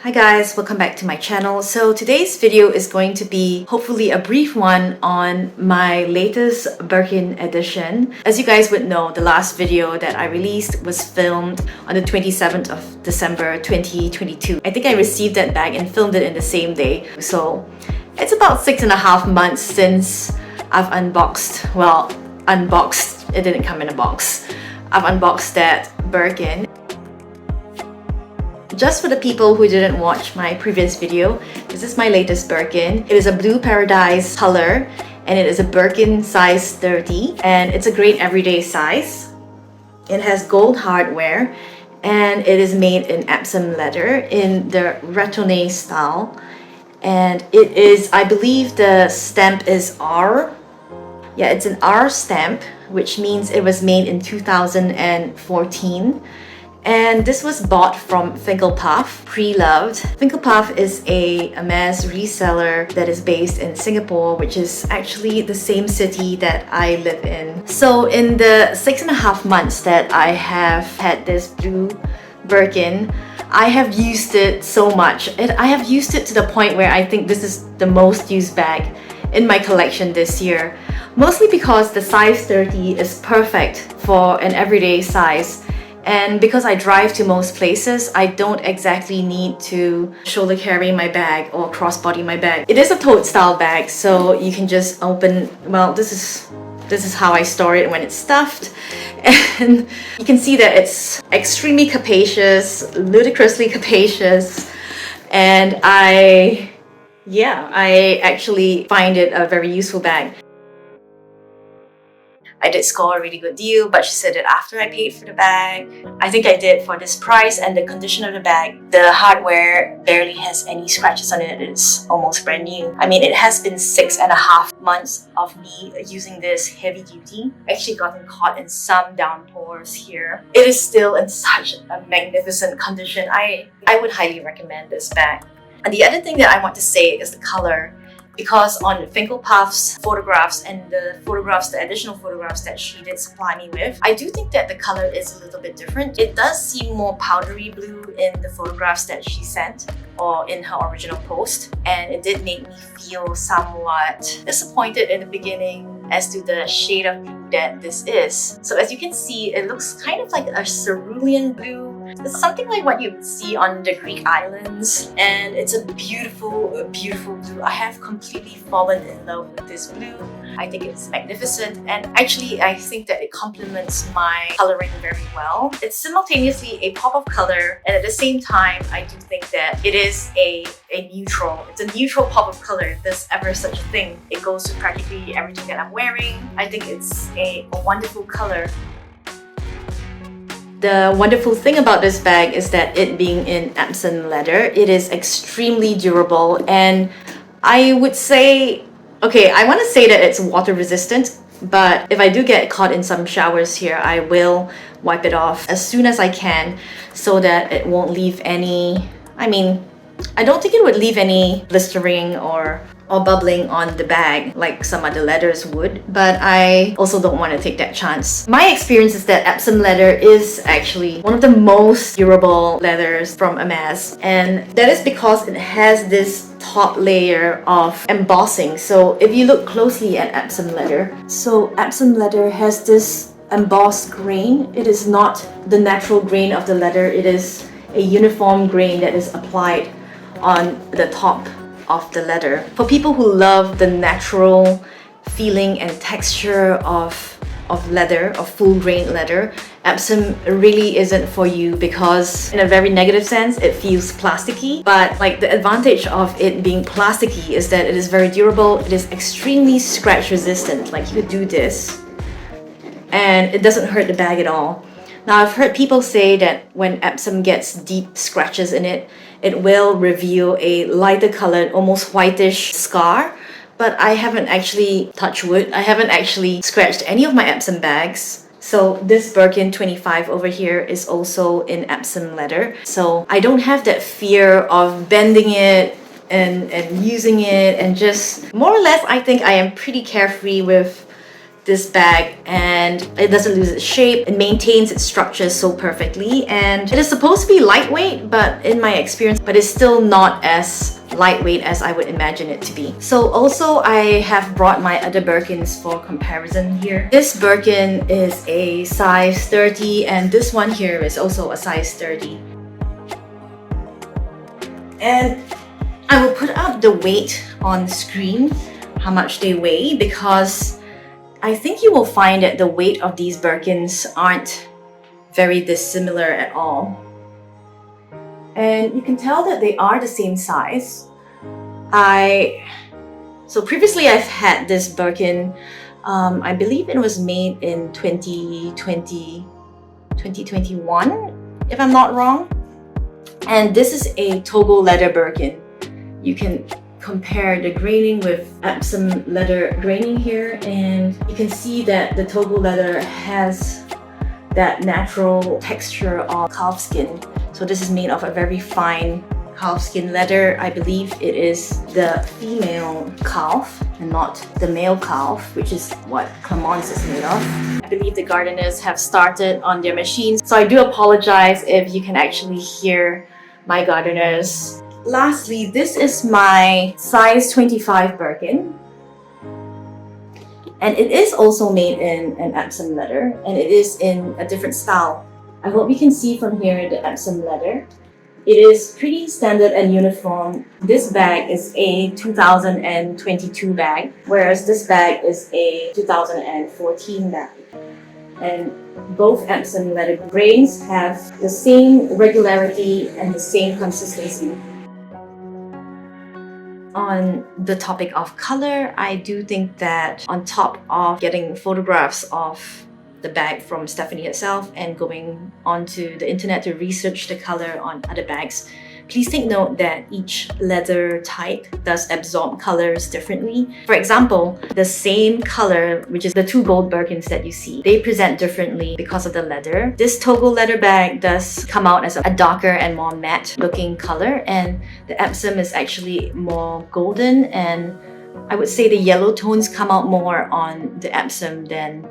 Hi guys, welcome back to my channel. So today's video is going to be hopefully a brief one on my latest Birkin edition. As you guys would know, the last video that I released was filmed on the 27th of December 2022. I think I received that bag and filmed it in the same day. So it's about 6.5 months since I've unboxed, it didn't come in a box. I've unboxed that Birkin. Just for the people who didn't watch my previous video, this is my latest Birkin. It is a blue paradise color and it is a Birkin size 30 and it's a great everyday size. It has gold hardware and it is made in Epson leather in the retourné style. And it is, I believe the stamp is R. Yeah, it's an R stamp, which means it was made in 2014. And this was bought from Finklepuff, pre-loved. Finklepuff is a Hermes reseller that is based in Singapore, which is actually the same city that I live in. So in the 6.5 months that I have had this blue Birkin, I have used it so much. I have used it to the point where I think this is the most used bag in my collection this year. Mostly because the size 30 is perfect for an everyday size. And because I drive to most places, I don't exactly need to shoulder carry my bag or crossbody my bag. It is a tote style bag, so you can just open, well, this is how I store it when it's stuffed. And you can see that it's extremely capacious, ludicrously capacious. And I actually find it a very useful bag. I did score a really good deal, but she said that after I paid for the bag, I think I did for this price and the condition of the bag. The hardware barely has any scratches on it. It's almost brand new. I mean, it has been 6.5 months of me using this heavy duty. Actually gotten caught in some downpours here. It is still in such a magnificent condition. I would highly recommend this bag. And the other thing that I want to say is the color. Because on Finklepuff's photographs and the additional photographs that she did supply me with, I do think that the color is a little bit different. It does seem more powdery blue in the photographs that she sent or in her original post. And it did make me feel somewhat disappointed in the beginning as to the shade of blue that this is. So as you can see, it looks kind of like a cerulean blue. It's something like what you would see on the Greek islands, and it's a beautiful, beautiful blue. I have completely fallen in love with this blue. I think it's magnificent, and actually I think that it complements my coloring very well. It's simultaneously a pop of color, and at the same time, I do think that it is a neutral. It's a neutral pop of color, if there's ever such a thing. It goes to practically everything that I'm wearing. I think it's a wonderful color. The wonderful thing about this bag is that it being in Epson leather, it is extremely durable, and I would say, okay, I want to say that it's water resistant, but if I do get caught in some showers here, I will wipe it off as soon as I can so that it won't leave any, I don't think it would leave any blistering or bubbling on the bag like some other leathers would, but I also don't want to take that chance. My experience is that Epson leather is actually one of the most durable leathers from Hermes, and that is because it has this top layer of embossing. So if you look closely at Epson leather, so Epson leather has this embossed grain. It is not the natural grain of the leather, it is a uniform grain that is applied on the top of the leather. For people who love the natural feeling and texture of leather, of full grain leather, Epson really isn't for you because in a very negative sense, it feels plasticky. But like the advantage of it being plasticky is that it is very durable. It is extremely scratch resistant. Like you could do this and it doesn't hurt the bag at all. Now, I've heard people say that when Epson gets deep scratches in it, it will reveal a lighter colored, almost whitish scar. But I haven't actually, touched wood, I haven't actually scratched any of my Epson bags. So this Birkin 25 over here is also in Epson leather. So I don't have that fear of bending it and using it, and just more or less I think I am pretty carefree with this bag and it doesn't lose its shape. It maintains its structure so perfectly, and it is supposed to be lightweight, but in my experience, but it's still not as lightweight as I would imagine it to be. So also I have brought my other Birkins for comparison here. This Birkin is a size 30 and this one here is also a size 30. And I will put up the weight on screen, how much they weigh, because I think you will find that the weight of these Birkins aren't very dissimilar at all. And you can tell that they are the same size. So previously I've had this Birkin, I believe it was made in 2021, if I'm not wrong. And this is a Togo leather Birkin. You can compare the graining with Epson leather graining here, and you can see that the Togo leather has that natural texture of calf skin. So this is made of a very fine calf skin leather. I believe it is the female calf and not the male calf, which is what Clemence is made of. I believe the gardeners have started on their machines, so I do apologize if you can actually hear my gardeners. Lastly, this is my size 25 Birkin, and it is also made in an Epson leather, and it is in a different style. I hope you can see from here the Epson leather. It is pretty standard and uniform. This bag is a 2022 bag, whereas this bag is a 2014 bag. And both Epson leather grains have the same regularity and the same consistency. On the topic of color, I do think that on top of getting photographs of the bag from Stephanie herself and going onto the internet to research the color on other bags, please take note that each leather type does absorb colors differently. For example, the same color, which is the two gold Birkins that you see, they present differently because of the leather. This Togo leather bag does come out as a darker and more matte looking color, and the Epsom is actually more golden, and I would say the yellow tones come out more on the Epsom than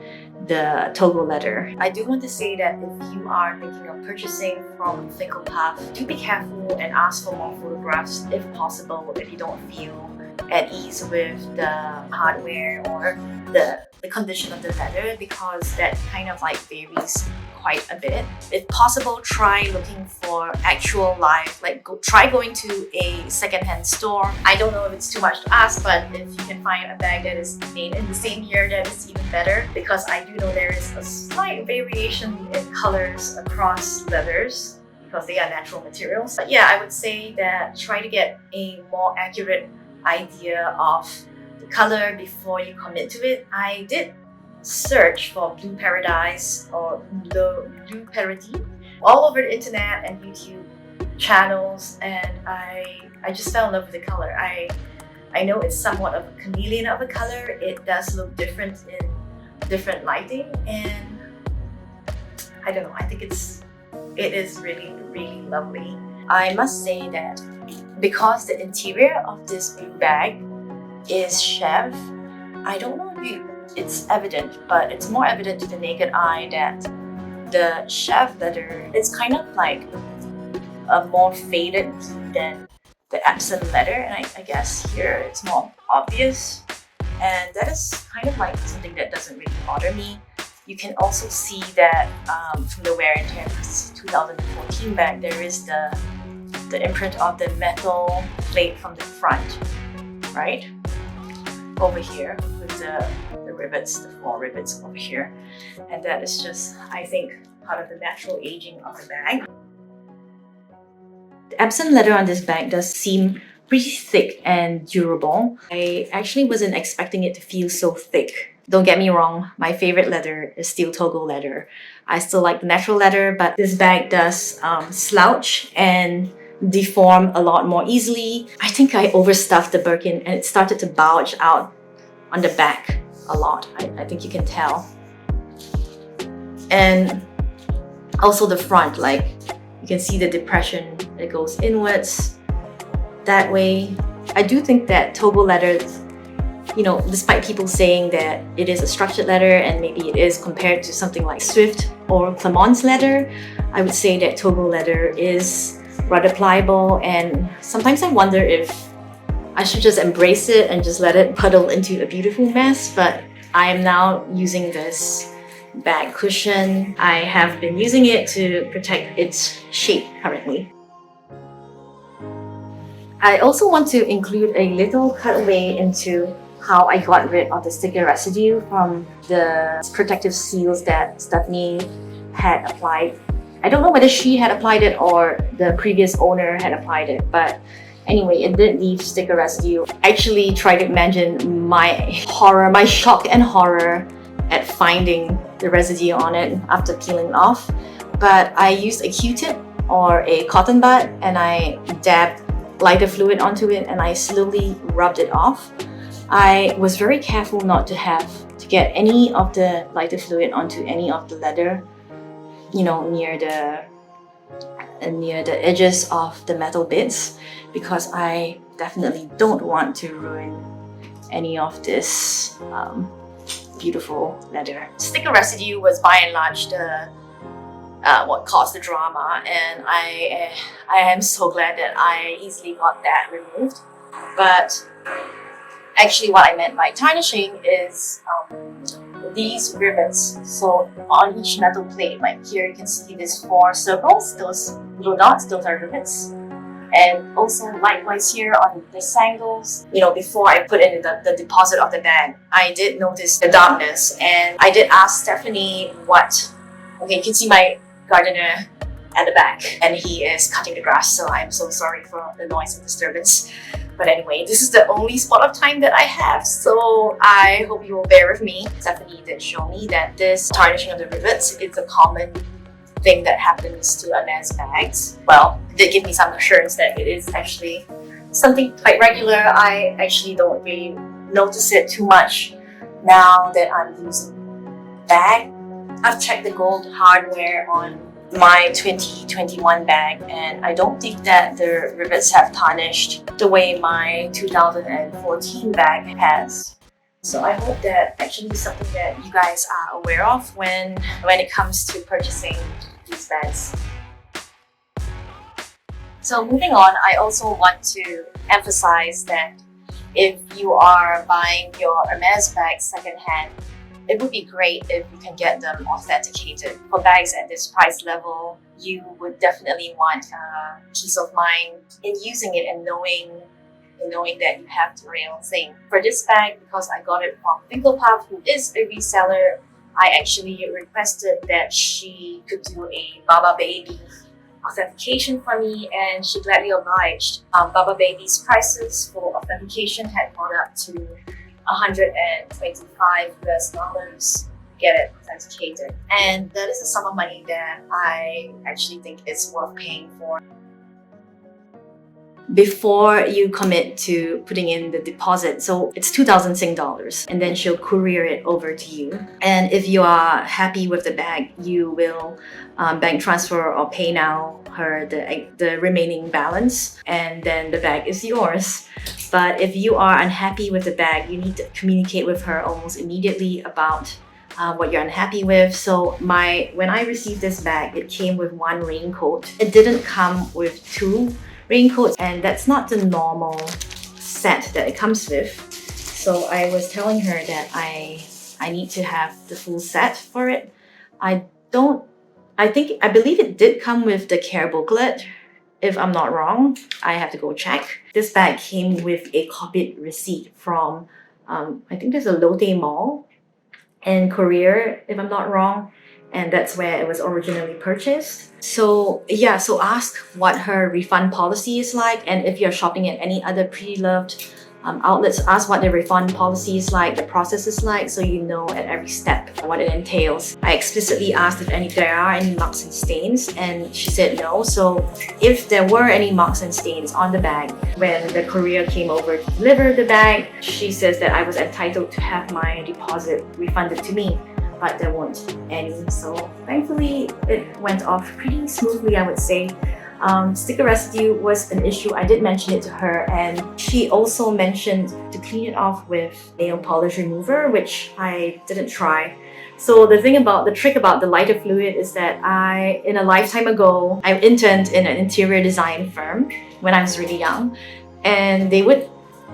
the Togo leather. I do want to say that if you are thinking of purchasing from Finklepuff, do be careful and ask for more photographs if possible, if you don't feel at ease with the hardware or the condition of the leather, because that kind of like varies quite a bit. If possible, try looking for actual live, try going to a secondhand store. I don't know if it's too much to ask, but if you can find a bag that is made in the same year, that is even better, because I do know there is a slight variation in colors across leathers because they are natural materials. But yeah, I would say that try to get a more accurate idea of the color before you commit to it. I did search for Blue Paradise or Blue Parity all over the internet and YouTube channels, and I just fell in love with the color. I know it's somewhat of a chameleon of a color. It does look different in different lighting, and I don't know, I think it is really, really lovely. I must say that because the interior of this blue bag is chef, I don't know if it's evident, but it's more evident to the naked eye that the chef leather is kind of like a more faded than the Epson leather, and I guess here it's more obvious, and that is kind of like something that doesn't really bother me. You can also see that from the wear and tear of this 2014 bag, there is the imprint of the metal plate from the front, right? Over here with the rivets, the 4 rivets over here. And that is just, I think, part of the natural aging of the bag. The Epson leather on this bag does seem pretty thick and durable. I actually wasn't expecting it to feel so thick. Don't get me wrong, my favorite leather is still Togo leather. I still like the natural leather, but this bag does slouch and deform a lot more easily. I think I overstuffed the Birkin and it started to bulge out on the back a lot. I think you can tell. And also the front, like you can see the depression that goes inwards that way. I do think that Togo leather You know, despite people saying that it is a structured leather and maybe it is compared to something like Swift or Clement's leather, I would say that Togo leather is rather pliable, and sometimes I wonder if I should just embrace it and just let it puddle into a beautiful mess. But I am now using this bag cushion. I have been using it to protect its shape currently. I also want to include a little cutaway into how I got rid of the sticker residue from the protective seals that Stephanie had applied. I don't know whether she had applied it or the previous owner had applied it, but anyway, it did leave sticker residue. I actually tried to imagine my horror, my shock and horror at finding the residue on it after peeling it off. But I used a Q-tip or a cotton bud and I dabbed lighter fluid onto it and I slowly rubbed it off. I was very careful not to get any of the lighter fluid onto any of the leather, you know, near the edges of the metal bits, because I definitely don't want to ruin any of this beautiful leather. Sticker residue was by and large the what caused the drama, and I am so glad that I easily got that removed. But actually what I meant by tarnishing is these rivets. So on each metal plate, like here you can see these 4 circles, those little dots, those are rivets. And also likewise here on the sangles, you know, before I put in the deposit of the bag, I did notice the darkness, and I did ask Stephanie what, okay, you can see my gardener at the back and he is cutting the grass, so I'm so sorry for the noise and disturbance. But anyway, this is the only spot of time that I have, so I hope you will bear with me. Stephanie did show me that this tarnishing of the rivets is a common thing that happens to Hermes bags. Well, it did give me some assurance that it is actually something quite regular. I actually don't really notice it too much now that I'm using the bag. I've checked the gold hardware on my 2021 bag and I don't think that the rivets have tarnished the way my 2014 bag has. So I hope that actually is something that you guys are aware of when it comes to purchasing these bags. So moving on, I also want to emphasize that if you are buying your Hermes bags secondhand, it would be great if you can get them authenticated. For bags at this price level, you would definitely want peace of mind in using it and knowing that you have the real thing. For this bag, because I got it from Finklepuff, who is a reseller, I actually requested that she could do a Baba Baby authentication for me, and she gladly obliged. Baba Baby's prices for authentication had gone up to $125 US to get it authenticated, and that is a sum of money that I actually think is worth paying for. Before you commit to putting in the deposit, so it's 2,000 Sing dollars, and then she'll courier it over to you. And if you are happy with the bag, you will bank transfer or pay now her the remaining balance, and then the bag is yours. But if you are unhappy with the bag, you need to communicate with her almost immediately about what you're unhappy with. So when I received this bag, it came with 1 raincoat. It didn't come with 2 raincoats, and that's not the normal set that it comes with. So I was telling her that I need to have the full set for it. I believe it did come with the care booklet. If I'm not wrong, I have to go check. This bag came with a copied receipt from, I think there's a Lotte Mall in Korea, if I'm not wrong. And that's where it was originally purchased. So yeah, so ask what her refund policy is like, and if you're shopping at any other pre-loved outlets, ask what the refund policy is like, the process is like, so you know at every step what it entails. I explicitly asked if there are any marks and stains, and she said no. So if there were any marks and stains on the bag when the courier came over to deliver the bag, she says that I was entitled to have my deposit refunded to me, but there weren't any. So thankfully it went off pretty smoothly, I would say. Sticker residue was an issue. I did mention it to her, and she also mentioned to clean it off with nail polish remover, which I didn't try. So the trick about the lighter fluid is that in a lifetime ago, I interned in an interior design firm when I was really young, and they would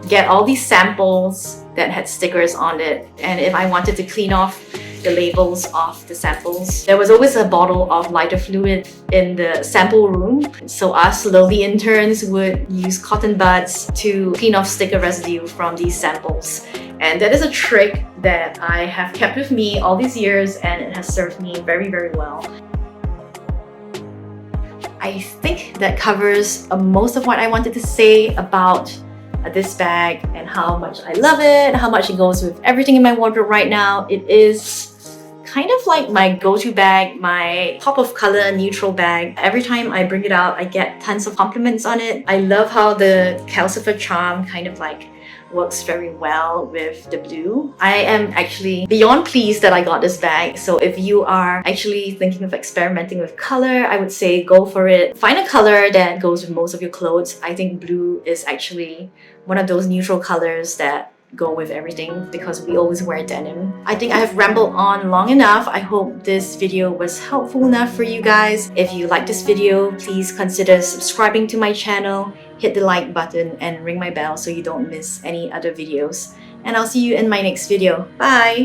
get all these samples that had stickers on it, and if I wanted to clean off the labels of the samples, there was always a bottle of lighter fluid in the sample room. So us lowly interns would use cotton buds to clean off sticker residue from these samples. And that is a trick that I have kept with me all these years, and it has served me very, very well. I think that covers most of what I wanted to say about this bag and how much I love it, how much it goes with everything in my wardrobe right now. It is kind of like my go-to bag, my pop of color neutral bag. Every time I bring it out, I get tons of compliments on it. I love how the calcifer charm kind of like works very well with the blue. I am actually beyond pleased that I got this bag. So if you are actually thinking of experimenting with color, I would say go for it. Find a color that goes with most of your clothes. I think blue is actually one of those neutral colors that go with everything because we always wear denim. I think I have rambled on long enough. I hope this video was helpful enough for you guys. If you like this video, please consider subscribing to my channel, hit the like button, and ring my bell so you don't miss any other videos. And I'll see you in my next video. Bye!